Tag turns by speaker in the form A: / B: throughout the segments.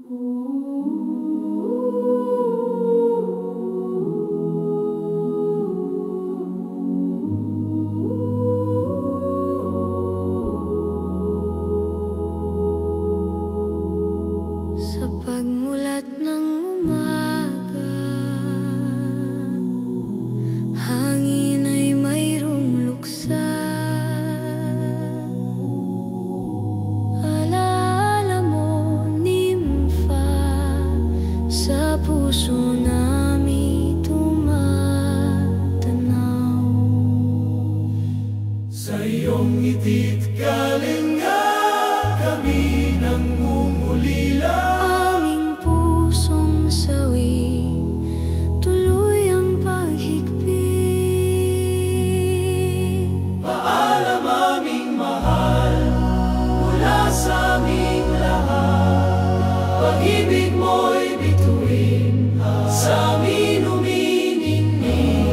A: Sa pagmulat ng umaga, hangin ay mayroong luksa. Alaala mo, nimfa, sa puso namin tumatanaw.
B: Sa iyong ngiti't kalinga kami nangungulila.
A: Aming pusong sawi, tuloy ang paghigpit.
B: Paalam aming mahal, mula sa aming lahat. Pag-ibig mo'y bituin, sa amin uminingning.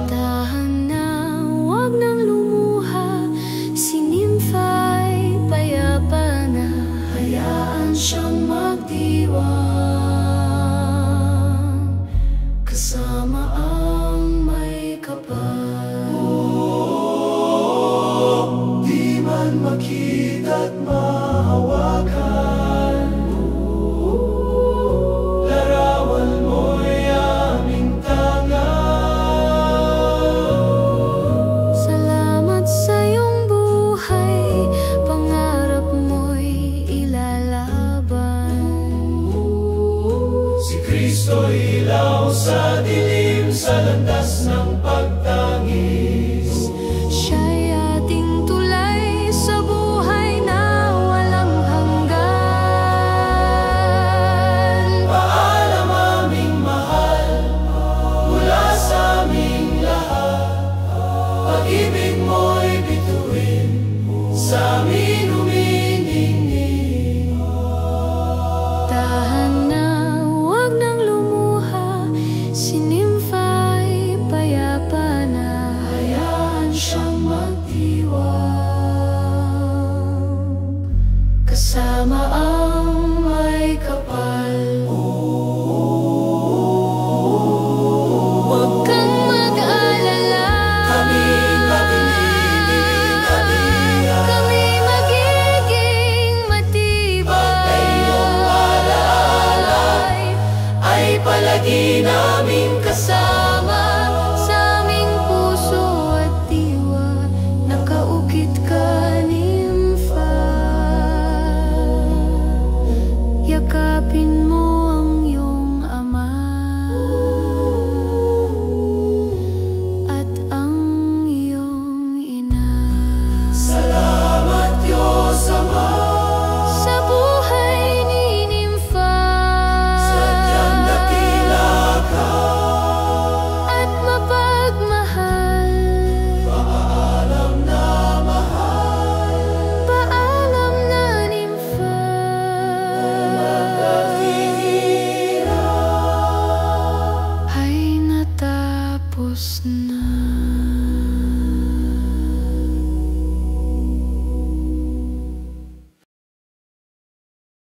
A: Dahan na, huwag nang lumuha, si nimfa'y payapa na. Hayaan siyang magdiwang, kasama ang may kapal.
B: Di man makita't mahawakan, larawan mo'y aming tangan.
A: Salamat sa iyong buhay, pangarap mo'y ilalaban.
B: Si Kristo'y ilaw sa dilim, sa landas ng pagtangis.
A: Siya'y ating tulay sa buhay na walang hanggan.
B: Paalam aming mahal, mula sa aming lahat. Pag-ibig mo'y bituin, sa amin uminingning.
A: Dahan na, huwag nang lumuha, si nimfa'y payapa na. Hayaan siyang magdiwang, kasama ang may kapal. Huwag kang mag-alala, kami magiging matibay.
B: Ay palagi na